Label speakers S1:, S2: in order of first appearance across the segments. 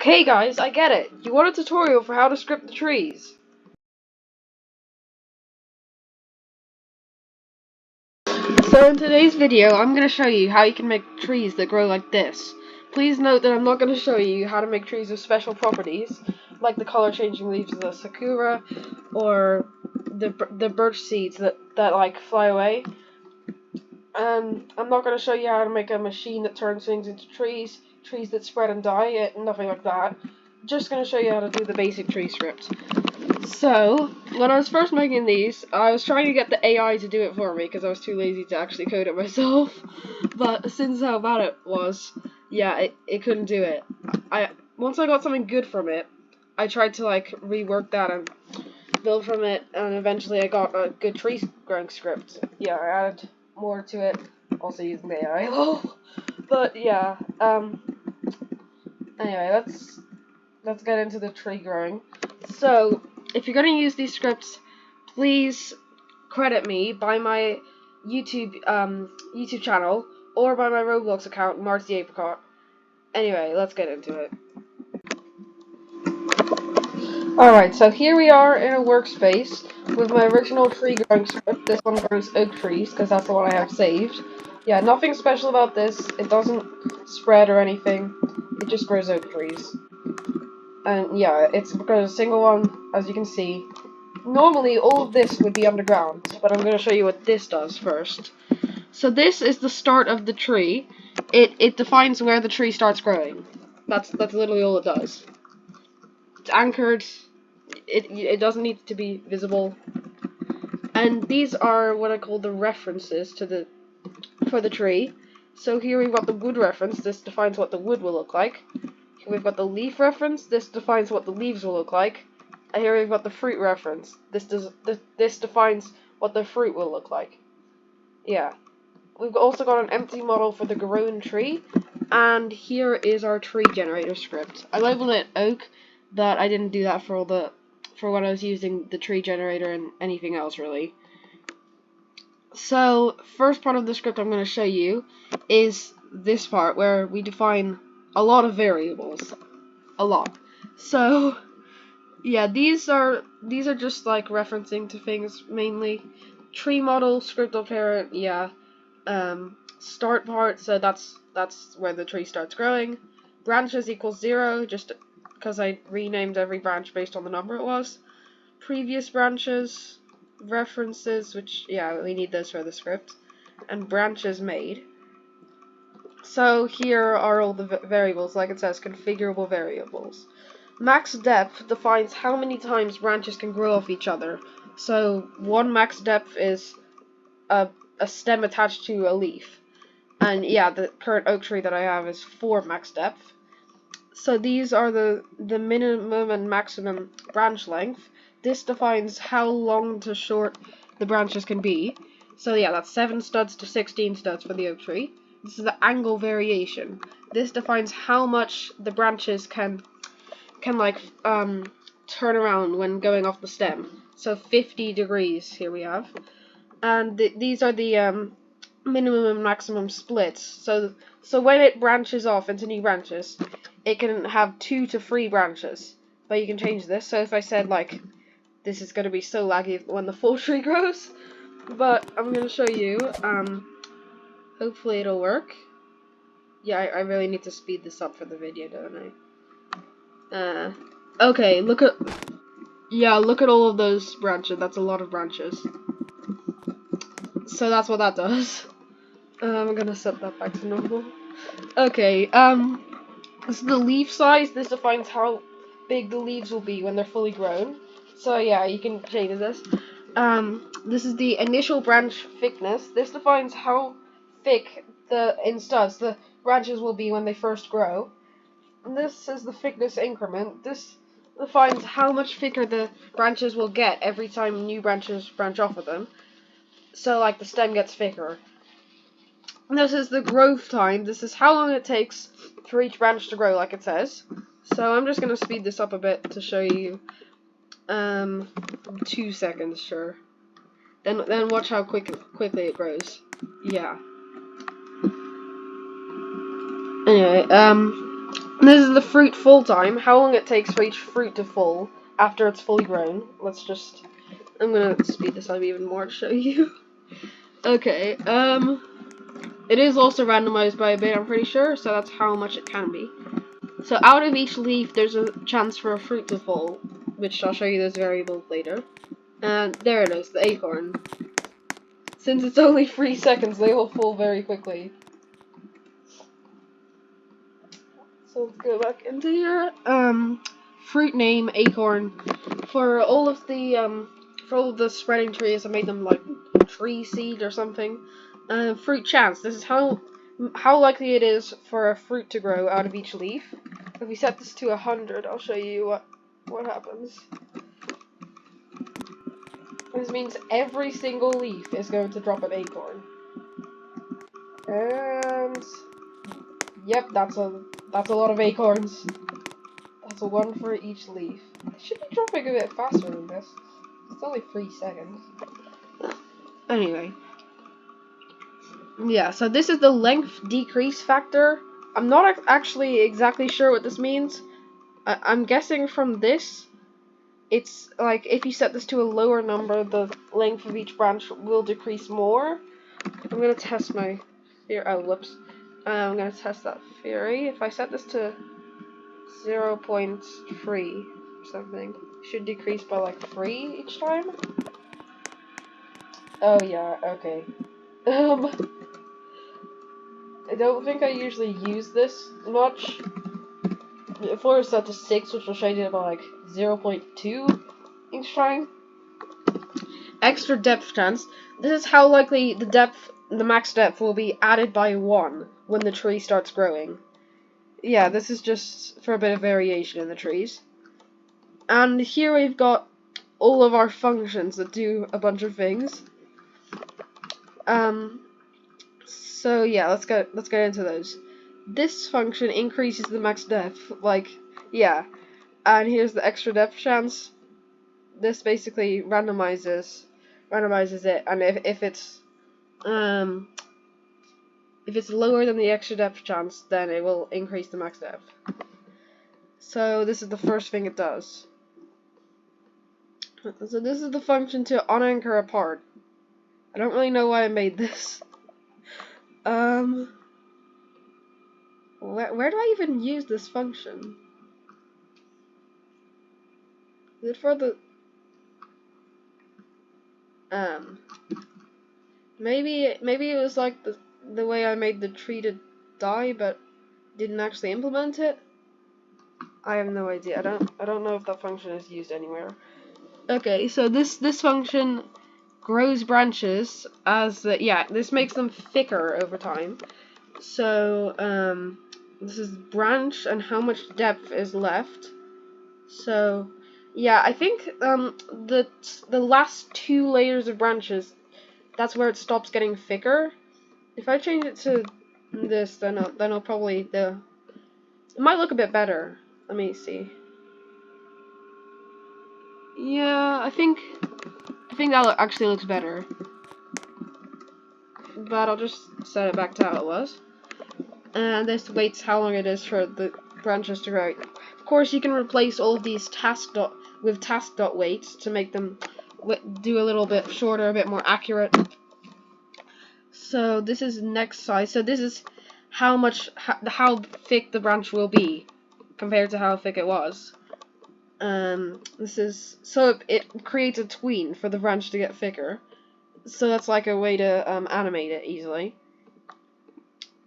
S1: Okay guys, I get it. You want a tutorial for how to script the trees. So in today's video, I'm going to show you how you can make trees that grow like this. Please note that I'm not going to show you how to make trees with special properties, like the color changing leaves of the sakura, or the birch seeds that like fly away. And I'm not going to show you how to make a machine that turns things into trees that spread and die, nothing like that. Just going to show you how to do the basic tree script. So, when I was first making these, I was trying to get the AI to do it for me because I was too lazy to actually code it myself. But since how bad it was, yeah, it couldn't do it. Once I got something good from it, I tried to like rework that and build from it, and eventually I got a good tree growing script. Yeah, I added more to it, also using the AI. But yeah, anyway, let's get into the tree growing. So, if you're going to use these scripts, please credit me by my YouTube channel or by my Roblox account, Marty the Apricot. Anyway, let's get into it. Alright, so here we are in a workspace with my original tree growing script. This one grows oak trees because that's the one I have saved. Yeah, nothing special about this. It doesn't spread or anything. It just grows oak trees. And yeah, it's because a single one, as you can see. Normally, all of this would be underground, but I'm going to show you what this does first. So this is the start of the tree. It defines where the tree starts growing. That's literally all it does. It's anchored. It doesn't need to be visible. And these are what I call the references for the tree. So here we've got the wood reference. This defines what the wood will look like. Here we've got the leaf reference. This defines what the leaves will look like. And here we've got the fruit reference. This defines what the fruit will look like. Yeah. We've also got an empty model for the grown tree. And here is our tree generator script. I labeled it oak, but I didn't do that for when I was using the tree generator and anything else really. So, first part of the script I'm going to show you is this part where we define a lot of variables. A lot. So, yeah, these are just like referencing to things mainly. Tree model, script of parent, yeah. Start part, so that's where the tree starts growing. Branches equals 0, just because I renamed every branch based on the number it was. Previous branches, references, which, yeah, we need those for the script. And branches made. So here are all the variables, like it says, configurable variables. Max depth defines how many times branches can grow off each other. So one max depth is a stem attached to a leaf. And yeah, the current oak tree that I have is 4 max depth. So these are the minimum and maximum branch length. This defines how long to short the branches can be. So yeah, that's 7 studs to 16 studs for the oak tree. This is the angle variation. This defines how much the branches can like turn around when going off the stem. So 50 degrees here we have. And these are the minimum and maximum splits. So when it branches off into new branches, it can have 2 to 3 branches. But you can change this. So if I said like this is going to be so laggy when the full tree grows, but I'm going to show you. Hopefully it'll work. Yeah, I really need to speed this up for the video, don't I? Okay, look at all of those branches. That's a lot of branches. So that's what that does. I'm gonna set that back to normal. Okay, this is the leaf size. This defines how big the leaves will be when they're fully grown. So yeah, you can change this. This is the initial branch thickness. This defines how thick in studs the branches will be when they first grow. And this is the thickness increment. This defines how much thicker the branches will get every time new branches branch off of them. So like the stem gets thicker. And this is the growth time. This is how long it takes for each branch to grow, like it says. So I'm just gonna speed this up a bit to show you. 2 seconds, sure. Then watch how quickly it grows. Yeah. Anyway, This is the fruit full time, how long it takes for each fruit to full after it's fully grown. I'm gonna speed this up even more to show you. Okay, it is also randomized by a bit, I'm pretty sure, so that's how much it can be. So out of each leaf, there's a chance for a fruit to fall, which I'll show you those variables later. And there it is, the acorn. Since it's only 3 seconds, they will fall very quickly. So let's go back into here. Fruit name, acorn. For all of the spreading trees, I made them like tree seed or something. Fruit chance. This is how likely it is for a fruit to grow out of each leaf. If we set this to 100, I'll show you what happens. This means every single leaf is going to drop an acorn. And yep, that's a lot of acorns. That's a 1 for each leaf. It should be dropping a bit faster than this. It's only 3 seconds. Anyway. Yeah, so this is the length decrease factor. I'm not actually exactly sure what this means. I'm guessing from this, it's like if you set this to a lower number, the length of each branch will decrease more. I'm gonna test my theory. Oh, whoops. I'm gonna test that theory. If I set this to 0.3 or something, it should decrease by like 3 each time. Oh yeah, okay. I don't think I usually use this much. Before it's set to 6, which will change it by like 0.2 each time. Extra depth chance. This is how likely the max depth will be added by 1 when the tree starts growing. Yeah, this is just for a bit of variation in the trees. And here we've got all of our functions that do a bunch of things. So yeah, let's get into those. This function increases the max depth, like, yeah. And here's the extra depth chance. This basically randomizes it, and if it's lower than the extra depth chance, then it will increase the max depth. So this is the first thing it does. So this is the function to unanchor a part. I don't really know why I made this. Where do I even use this function? Is it for the maybe it was like the way I made the tree to die, but didn't actually implement it. I have no idea. I don't know if that function is used anywhere. Okay, so this function grows branches as this makes them thicker over time. So this is branch and how much depth is left. So yeah, I think the last 2 layers of branches, that's where it stops getting thicker. If I change it to this, then it'll probably it might look a bit better. Let me see. Yeah, I think that actually looks better. But I'll just set it back to how it was. And this waits how long it is for the branches to grow. Of course, you can replace all of these with task.waits to make them do a little bit shorter, a bit more accurate. So this is next size. So this is how thick the branch will be compared to how thick it was. This is so it creates a tween for the branch to get thicker. So that's like a way to animate it easily.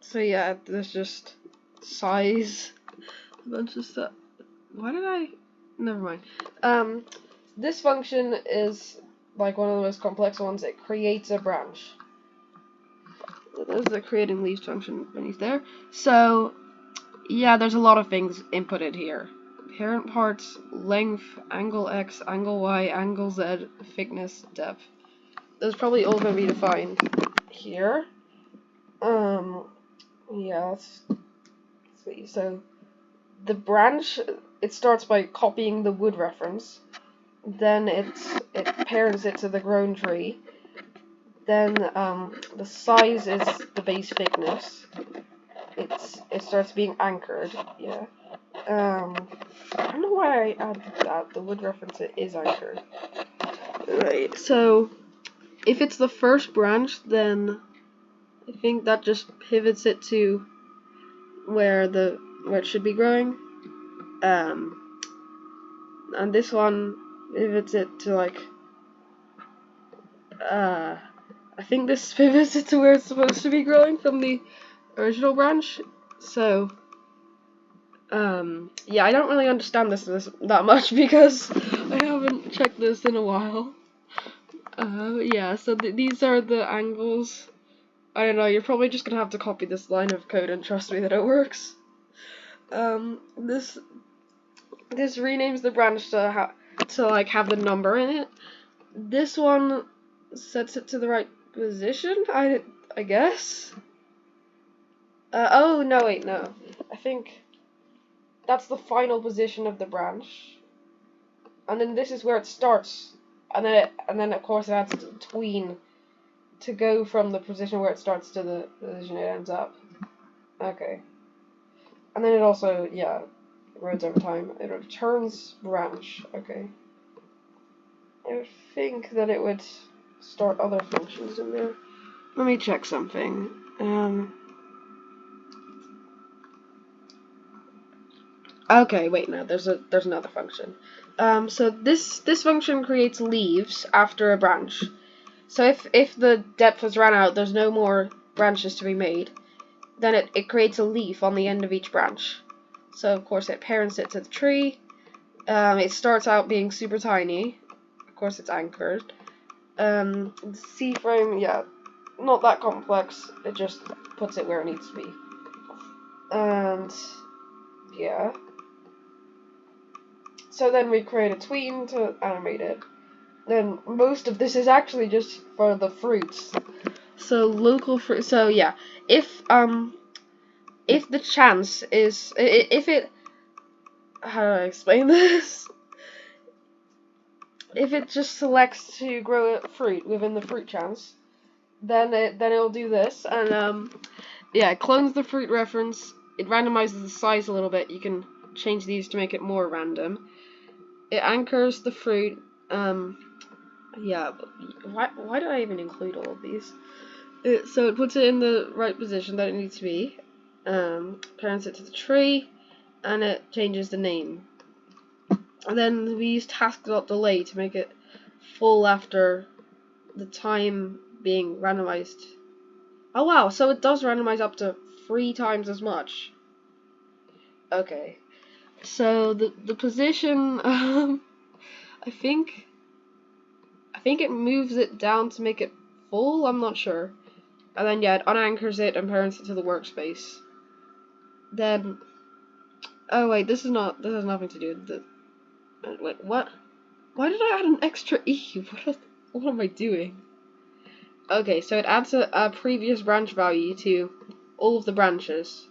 S1: So yeah, there's just size, a bunch of stuff. Why did I? Never mind. This function is like one of the most complex ones. It creates a branch. There's the creating leaves function beneath there. So yeah, there's a lot of things inputted here. Parent parts, length, angle X, angle Y, angle Z, thickness, depth. Those probably all going to be defined here. Yeah, let's see. So the branch, it starts by copying the wood reference. Then it parents it to the grown tree. Then the size is the base thickness. It starts being anchored. Yeah. I don't know why I added that. The would reference it is anchored. Right, so if it's the first branch, then I think that just pivots it to where it should be growing. And this one pivots it to like I think this pivots it to where it's supposed to be growing from the original branch. So yeah, I don't really understand this that much because I haven't checked this in a while. Yeah, so these are the angles. I don't know, you're probably just gonna have to copy this line of code and trust me that it works. This renames the branch to like have the number in it. This one sets it to the right position, I guess. Oh no, wait, no. I think that's the final position of the branch, and then this is where it starts, and then of course it adds the tween to go from the position where it starts to the position it ends up. Okay. And then it also, yeah, erodes over time. It returns branch. Okay. I would think that it would start other functions in there. Let me check something. Okay, wait, no, there's another function. So this function creates leaves after a branch. So if the depth has run out, there's no more branches to be made. Then it creates a leaf on the end of each branch. So of course it parents it to the tree. It starts out being super tiny. Of course it's anchored. The C-frame, yeah, not that complex. It just puts it where it needs to be. And yeah. So then we create a tween to animate it. Then most of this is actually just for the fruits. So local fruit. So yeah, if the chance is if it how do I explain this? If it just selects to grow a fruit within the fruit chance, then it'll do this, and yeah, it clones the fruit reference. It randomizes the size a little bit. You can change these to make it more random. It anchors the fruit. Yeah, but why did I even include all of these? So it puts it in the right position that it needs to be. Parents it to the tree, and it changes the name. And then we use task.delay to make it full after the time being randomized. Oh wow, so it does randomize up to 3 times as much. Okay. So the position I think it moves it down to make it full, I'm not sure. And then yeah, it unanchors it and parents it to the workspace. Then oh wait, this has nothing to do with the wait, what? Why did I add an extra E? What am I doing? Okay, so it adds a previous branch value to all of the branches.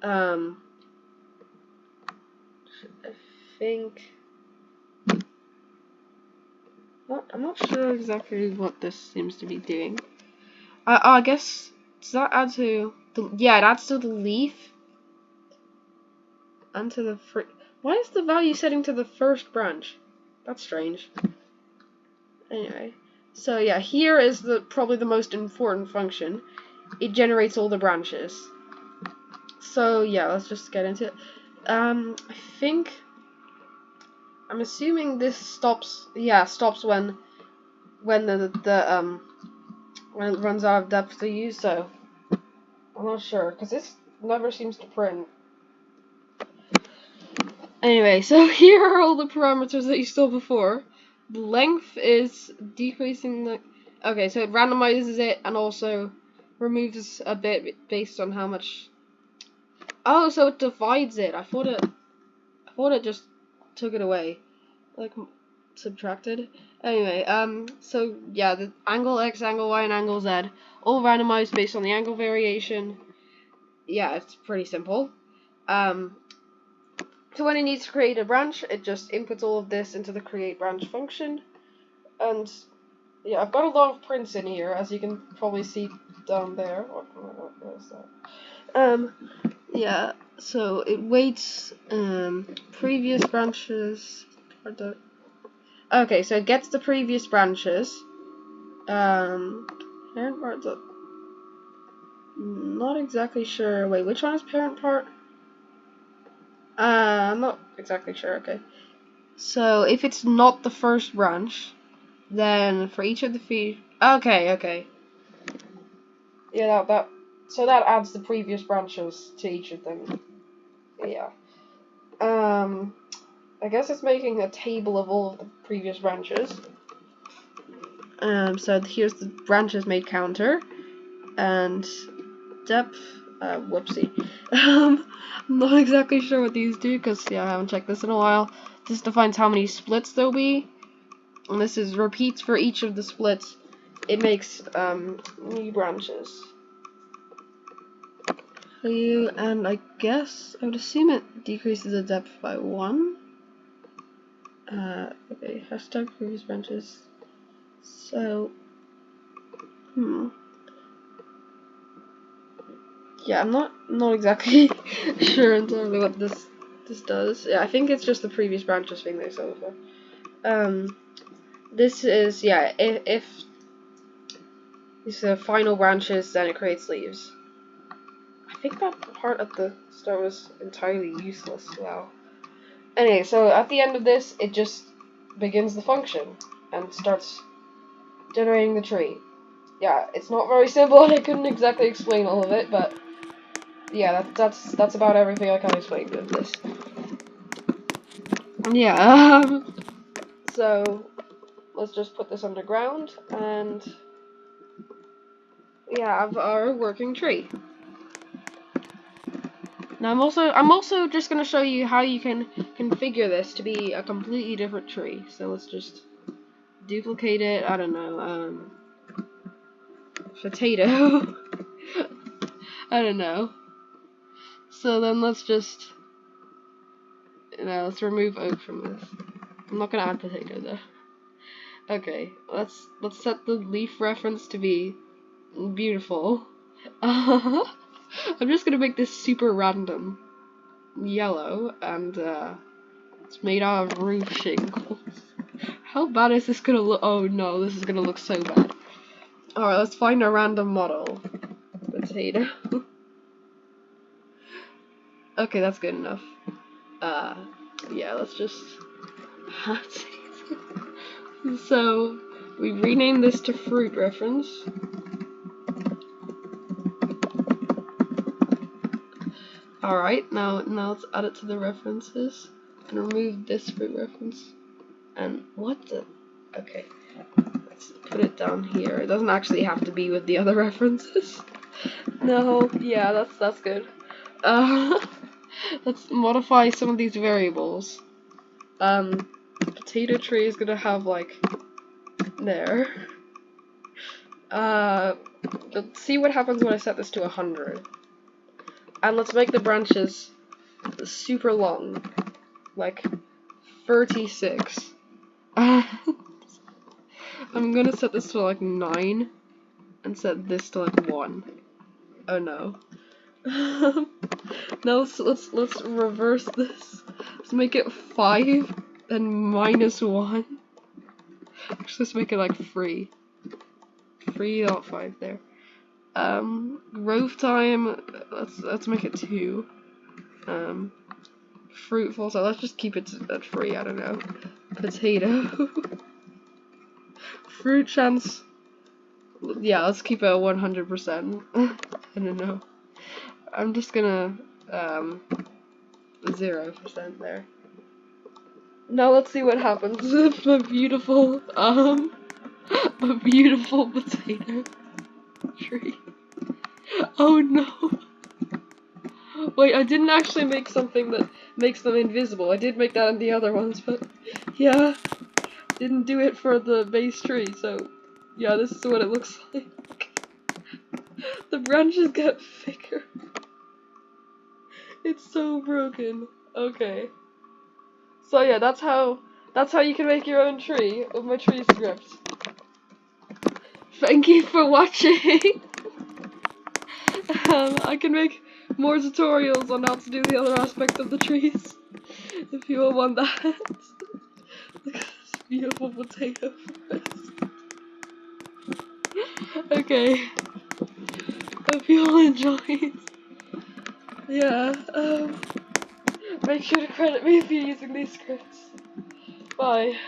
S1: I think I'm not sure exactly what this seems to be doing. I guess does that add to the it adds to the leaf and to the fruit. Why is the value setting to the first branch? That's strange. Anyway, so yeah, here is probably the most important function. It generates all the branches. So yeah, let's just get into it. I think I'm assuming this stops. Yeah, stops when when it runs out of depth to use. So I'm not sure because this never seems to print. Anyway, so here are all the parameters that you saw before. The length is decreasing the. Okay, so it randomizes it and also removes a bit based on how much. Oh, so it divides it. I thought it just took it away, like subtracted. Anyway, so yeah, the angle X, angle Y, and angle Z all randomized based on the angle variation. Yeah, it's pretty simple. So when it needs to create a branch, it just inputs all of this into the create branch function. And yeah, I've got a lot of prints in here, as you can probably see down there. What is that? Yeah. So it waits previous branches. Okay, so it gets the previous branches. Parent part. Not exactly sure. Wait, which one is parent part? I'm not exactly sure. Okay. So if it's not the first branch, then for each of the feet. Okay. Yeah, so that adds the previous branches to each of them. Yeah. I guess it's making a table of all of the previous branches. So here's the branches made counter and depth. Whoopsie. I'm not exactly sure what these do because I haven't checked this in a while. This defines how many splits there'll be, and this is repeats for each of the splits. It makes new branches. And I guess I would assume it decreases the depth by 1. Okay, hashtag previous branches. So, yeah, I'm not exactly sure entirely what this does. Yeah, I think it's just the previous branches thing they saw before. This is if these are final branches, then it creates leaves. I think that part at the start was entirely useless. Wow. Anyway, so at the end of this, it just begins the function and starts generating the tree. Yeah, it's not very simple, and I couldn't exactly explain all of it, but yeah, that's about everything I can explain with this. Yeah. So let's just put this underground and have our working tree. Now I'm also just gonna show you how you can configure this to be a completely different tree. So let's just duplicate it. I don't know. Potato. I don't know. So then let's just let's remove oak from this. I'm not gonna add potato though. Okay, let's set the leaf reference to be beautiful. I'm just gonna make this super random yellow, and it's made out of roof shingles. How bad is this gonna look? Oh no, this is gonna look so bad. Alright, let's find a random model. Potato. Okay, that's good enough. Yeah, let's just... So, we renamed this to fruit reference. Alright, now let's add it to the references. And remove this fruit reference. And what the... Okay. Let's put it down here. It doesn't actually have to be with the other references. No, yeah, that's good. Let's modify some of these variables. Potato tree is gonna have like there. Let's see what happens when I set this to 100. And let's make the branches super long, like 36. I'm gonna set this to like 9 and set this to like 1. Oh no. Now let's reverse this. Let's make it 5 and minus 1. Actually, let's make it like 3. 3, not 5 there. Growth time, let's make it 2. Fruitful, so let's just keep it at 3, I don't know. Potato. Fruit chance, yeah, let's keep it at 100%. I don't know. I'm just gonna 0% there. Now let's see what happens with a beautiful potato tree. Oh no! Wait, I didn't actually make something that makes them invisible. I did make that in the other ones, but yeah, didn't do it for the base tree. So yeah, this is what it looks like. The branches get thicker. It's so broken. Okay. So yeah, that's how you can make your own tree with my tree script. Thank you for watching. I can make more tutorials on how to do the other aspect of the trees. If you all want that. Look at this beautiful potato forest. Okay. Hope you all enjoyed. Yeah, make sure to credit me if you're using these scripts. Bye.